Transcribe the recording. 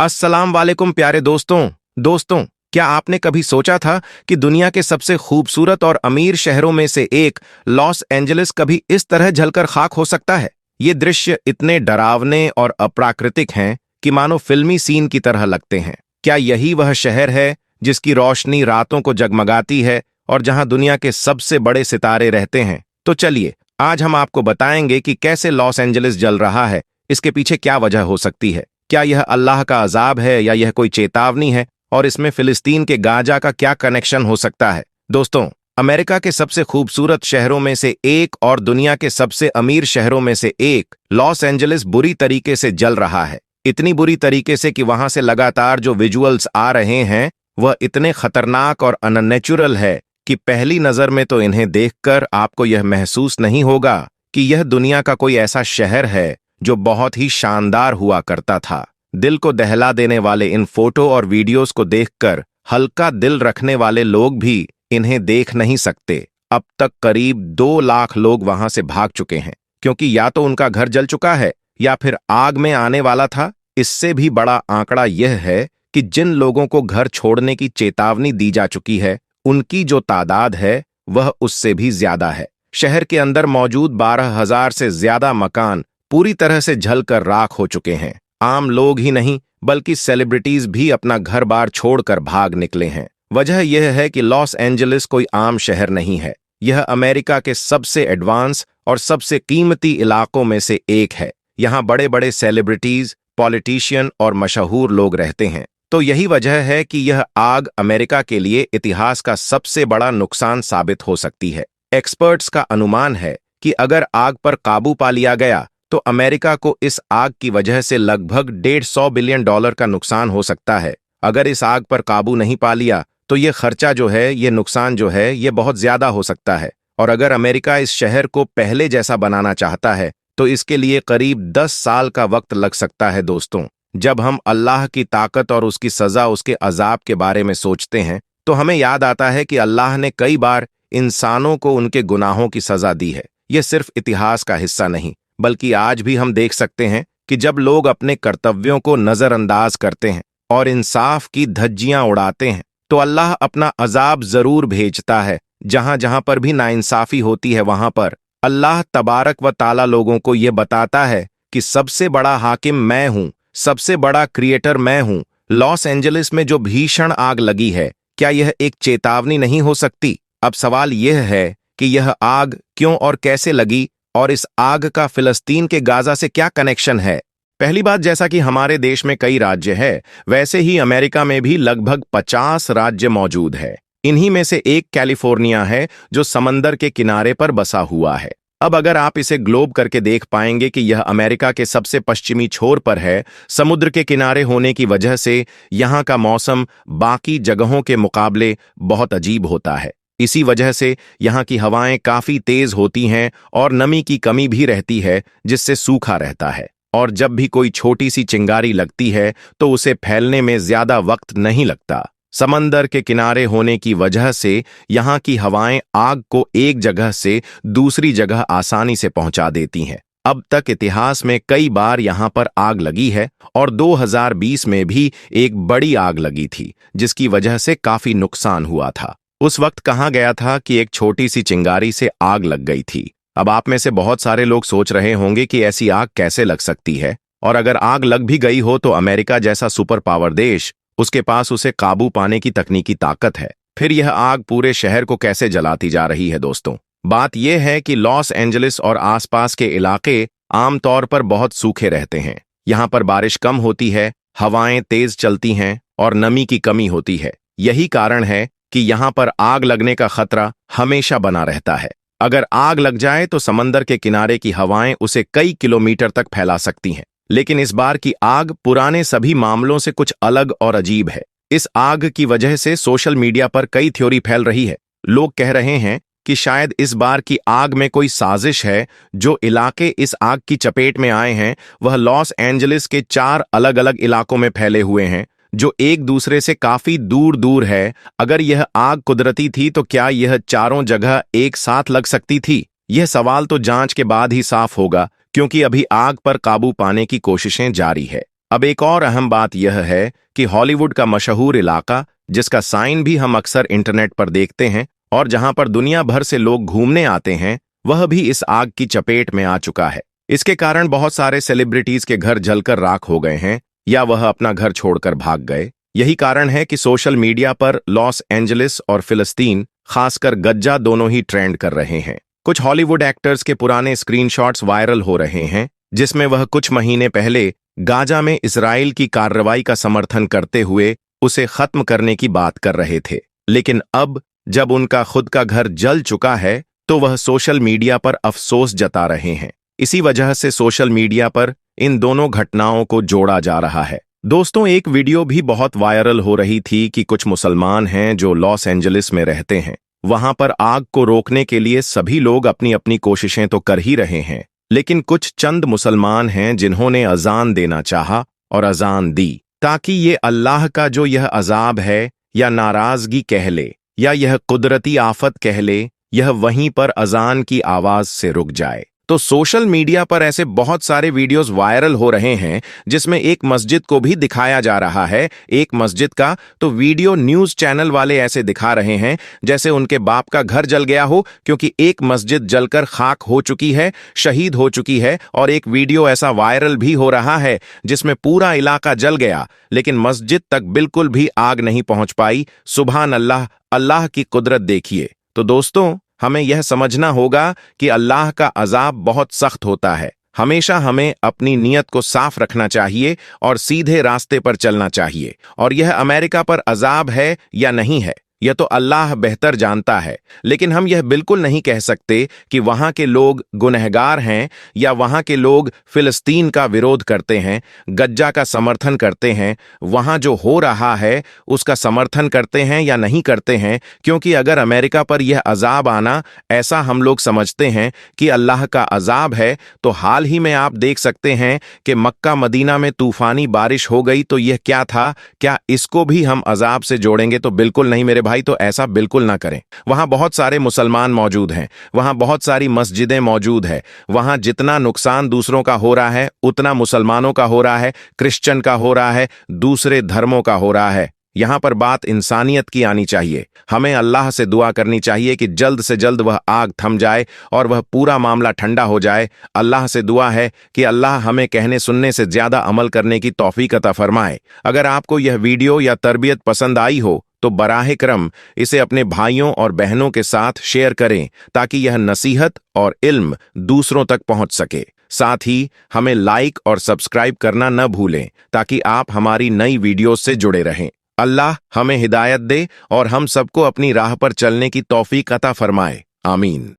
अस्सलाम वालेकुम प्यारे दोस्तों, क्या आपने कभी सोचा था कि दुनिया के सबसे खूबसूरत और अमीर शहरों में से एक लॉस एंजलिस कभी इस तरह जलकर खाक हो सकता है। ये दृश्य इतने डरावने और अप्राकृतिक हैं कि मानो फिल्मी सीन की तरह लगते हैं। क्या यही वह शहर है जिसकी रोशनी रातों को जगमगाती है और जहां दुनिया के सबसे बड़े सितारे रहते हैं? तो चलिए, आज हम आपको बताएंगे कि कैसे लॉस एंजलिस जल रहा है, इसके पीछे क्या वजह हो सकती है। क्या यह अल्लाह का अजाब है या यह कोई चेतावनी है, और इसमें फिलिस्तीन के गाजा का क्या कनेक्शन हो सकता है? दोस्तों, अमेरिका के सबसे खूबसूरत शहरों में से एक और दुनिया के सबसे अमीर शहरों में से एक लॉस एंजलिस बुरी तरीके से जल रहा है। इतनी बुरी तरीके से कि वहां से लगातार जो विजुअल्स आ रहे हैं वह इतने खतरनाक और अननेचुरल है कि पहली नजर में तो इन्हें देखकर आपको यह महसूस नहीं होगा कि यह दुनिया का कोई ऐसा शहर है जो बहुत ही शानदार हुआ करता था। दिल को दहला देने वाले इन फोटो और वीडियोस को देखकर हल्का दिल रखने वाले लोग भी इन्हें देख नहीं सकते। अब तक करीब 2 लाख लोग वहां से भाग चुके हैं, क्योंकि या तो उनका घर जल चुका है या फिर आग में आने वाला था। इससे भी बड़ा आंकड़ा यह है कि जिन लोगों को घर छोड़ने की चेतावनी दी जा चुकी है, उनकी जो तादाद है वह उससे भी ज्यादा है। शहर के अंदर मौजूद 12,000 से ज्यादा मकान पूरी तरह से जलकर राख हो चुके हैं। आम लोग ही नहीं बल्कि सेलिब्रिटीज भी अपना घर बार छोड़कर भाग निकले हैं। वजह यह है कि लॉस एंजलिस कोई आम शहर नहीं है। यह अमेरिका के सबसे एडवांस और सबसे कीमती इलाकों में से एक है। यहाँ बड़े बड़े सेलिब्रिटीज, पॉलिटिशियन और मशहूर लोग रहते हैं। तो यही वजह है कि यह आग अमेरिका के लिए इतिहास का सबसे बड़ा नुकसान साबित हो सकती है। एक्सपर्ट्स का अनुमान है कि अगर आग पर काबू पा लिया गया तो अमेरिका को इस आग की वजह से लगभग $150 बिलियन का नुकसान हो सकता है। अगर इस आग पर काबू नहीं पा लिया तो ये खर्चा जो है, ये नुकसान जो है, ये बहुत ज्यादा हो सकता है। और अगर अमेरिका इस शहर को पहले जैसा बनाना चाहता है तो इसके लिए करीब 10 साल का वक्त लग सकता है। दोस्तों, जब हम अल्लाह की ताकत और उसकी सजा, उसके अजाब के बारे में सोचते हैं तो हमें याद आता है कि अल्लाह ने कई बार इंसानों को उनके गुनाहों की सजा दी है। यह सिर्फ इतिहास का हिस्सा नहीं बल्कि आज भी हम देख सकते हैं कि जब लोग अपने कर्तव्यों को नजरअंदाज करते हैं और इंसाफ की धज्जियां उड़ाते हैं तो अल्लाह अपना अजाब जरूर भेजता है। जहां जहां पर भी नाइंसाफी होती है वहां पर अल्लाह तबारक व ताला लोगों को यह बताता है कि सबसे बड़ा हाकिम मैं हूं, सबसे बड़ा क्रिएटर मैं हूं। लॉस एंजलिस में जो भीषण आग लगी है, क्या यह एक चेतावनी नहीं हो सकती? अब सवाल यह है कि यह आग क्यों और कैसे लगी, और इस आग का फिलिस्तीन के गाजा से क्या कनेक्शन है? पहली बात, जैसा कि हमारे देश में कई राज्य है, वैसे ही अमेरिका में भी लगभग 50 राज्य मौजूद है। इन्हीं में से एक कैलिफोर्निया है जो समंदर के किनारे पर बसा हुआ है। अब अगर आप इसे ग्लोब करके देख पाएंगे कि यह अमेरिका के सबसे पश्चिमी छोर पर है। समुद्र के किनारे होने की वजह से यहाँ का मौसम बाकी जगहों के मुकाबले बहुत अजीब होता है। इसी वजह से यहाँ की हवाएं काफी तेज होती हैं और नमी की कमी भी रहती है, जिससे सूखा रहता है। और जब भी कोई छोटी सी चिंगारी लगती है तो उसे फैलने में ज्यादा वक्त नहीं लगता। समंदर के किनारे होने की वजह से यहाँ की हवाएं आग को एक जगह से दूसरी जगह आसानी से पहुंचा देती हैं। अब तक इतिहास में कई बार यहाँ पर आग लगी है और 2020 में भी एक बड़ी आग लगी थी, जिसकी वजह से काफी नुकसान हुआ था। उस वक्त कहा गया था कि एक छोटी सी चिंगारी से आग लग गई थी। अब आप में से बहुत सारे लोग सोच रहे होंगे कि ऐसी आग कैसे लग सकती है, और अगर आग लग भी गई हो तो अमेरिका जैसा सुपर पावर देश, उसके पास उसे काबू पाने की तकनीकी ताकत है। फिर यह आग पूरे शहर को कैसे जलाती जा रही है? दोस्तों, बात यह है कि लॉस एंजलिस और आसपास के इलाके आमतौर पर बहुत सूखे रहते हैं। यहाँ पर बारिश कम होती है, हवाएं तेज चलती हैं और नमी की कमी होती है। यही कारण है कि यहाँ पर आग लगने का खतरा हमेशा बना रहता है। अगर आग लग जाए तो समंदर के किनारे की हवाएं उसे कई किलोमीटर तक फैला सकती हैं। लेकिन इस बार की आग पुराने सभी मामलों से कुछ अलग और अजीब है। इस आग की वजह से सोशल मीडिया पर कई थ्योरी फैल रही है। लोग कह रहे हैं कि शायद इस बार की आग में कोई साजिश है। जो इलाके इस आग की चपेट में आए हैं वह लॉस एंजलिस के 4 अलग अलग इलाकों में फैले हुए हैं, जो एक दूसरे से काफी दूर दूर है। अगर यह आग कुदरती थी तो क्या यह चारों जगह एक साथ लग सकती थी? यह सवाल तो जांच के बाद ही साफ होगा, क्योंकि अभी आग पर काबू पाने की कोशिशें जारी है। अब एक और अहम बात यह है कि हॉलीवुड का मशहूर इलाका, जिसका साइन भी हम अक्सर इंटरनेट पर देखते हैं और जहां पर दुनिया भर से लोग घूमने आते हैं, वह भी इस आग की चपेट में आ चुका है। इसके कारण बहुत सारे सेलिब्रिटीज के घर जलकर राख हो गए हैं या वह अपना घर छोड़कर भाग गए। यही कारण है कि सोशल मीडिया पर लॉस एंजलिस और फिलिस्तीन, खासकर गज्जा, दोनों ही ट्रेंड कर रहे हैं। कुछ हॉलीवुड एक्टर्स के पुराने स्क्रीनशॉट्स वायरल हो रहे हैं जिसमें वह कुछ महीने पहले गाजा में इजराइल की कार्रवाई का समर्थन करते हुए उसे खत्म करने की बात कर रहे थे। लेकिन अब जब उनका खुद का घर जल चुका है तो वह सोशल मीडिया पर अफसोस जता रहे हैं। इसी वजह से सोशल मीडिया पर इन दोनों घटनाओं को जोड़ा जा रहा है। दोस्तों, एक वीडियो भी बहुत वायरल हो रही थी कि कुछ मुसलमान हैं जो लॉस एंजलिस में रहते हैं। वहां पर आग को रोकने के लिए सभी लोग अपनी अपनी कोशिशें तो कर ही रहे हैं, लेकिन कुछ चंद मुसलमान हैं जिन्होंने अजान देना चाहा और अजान दी, ताकि ये अल्लाह का जो यह अजाब है या नाराजगी कह ले या यह कुदरती आफत कह ले, यह वहीं पर अजान की आवाज से रुक जाए। तो सोशल मीडिया पर ऐसे बहुत सारे वीडियोस वायरल हो रहे हैं जिसमें एक मस्जिद को भी दिखाया जा रहा है। एक मस्जिद का तो वीडियो न्यूज चैनल वाले ऐसे दिखा रहे हैं जैसे उनके बाप का घर जल गया हो, क्योंकि एक मस्जिद जलकर खाक हो चुकी है, शहीद हो चुकी है। और एक वीडियो ऐसा वायरल भी हो रहा है जिसमें पूरा इलाका जल गया लेकिन मस्जिद तक बिल्कुल भी आग नहीं पहुंच पाई। सुभान अल्लाह, अल्लाह की कुदरत देखिए। तो दोस्तों, हमें यह समझना होगा कि अल्लाह का अजाब बहुत सख्त होता है। हमेशा हमें अपनी नीयत को साफ रखना चाहिए और सीधे रास्ते पर चलना चाहिए। और यह अमेरिका पर अजाब है या नहीं है, यह तो अल्लाह बेहतर जानता है। लेकिन हम यह बिल्कुल नहीं कह सकते कि वहां के लोग गुनहगार हैं या वहां के लोग फिलिस्तीन का विरोध करते हैं, गज्जा का समर्थन करते हैं, वहां जो हो रहा है उसका समर्थन करते हैं या नहीं करते हैं। क्योंकि अगर अमेरिका पर यह अजाब आना ऐसा हम लोग समझते हैं कि अल्लाह का अजाब है, तो हाल ही में आप देख सकते हैं कि मक्का मदीना में तूफानी बारिश हो गई, तो यह क्या था? क्या इसको भी हम अजाब से जोड़ेंगे? तो बिल्कुल नहीं मेरे भाई, तो ऐसा बिल्कुल ना करें। वहां बहुत सारे मुसलमान मौजूद हैं, वहां बहुत सारी मस्जिदें मौजूद है। वहां जितना नुकसान दूसरों का हो रहा है उतना मुसलमानों का हो रहा है, क्रिश्चियन का हो रहा है, दूसरे धर्मों का हो रहा है। यहां पर बात इंसानियत की आनी चाहिए। हमें अल्लाह से दुआ करनी चाहिए कि जल्द से जल्द वह आग थम जाए और वह पूरा मामला ठंडा हो जाए। अल्लाह से दुआ है कि अल्लाह हमें कहने सुनने से ज्यादा अमल करने की तौफीक अता फरमाए। अगर आपको यह वीडियो या तरबियत पसंद आई हो तो बराहे करम इसे अपने भाइयों और बहनों के साथ शेयर करें ताकि यह नसीहत और इल्म दूसरों तक पहुंच सके। साथ ही हमें लाइक और सब्सक्राइब करना न भूलें ताकि आप हमारी नई वीडियो से जुड़े रहें। अल्लाह हमें हिदायत दे और हम सबको अपनी राह पर चलने की तौफीक अता फरमाए। आमीन।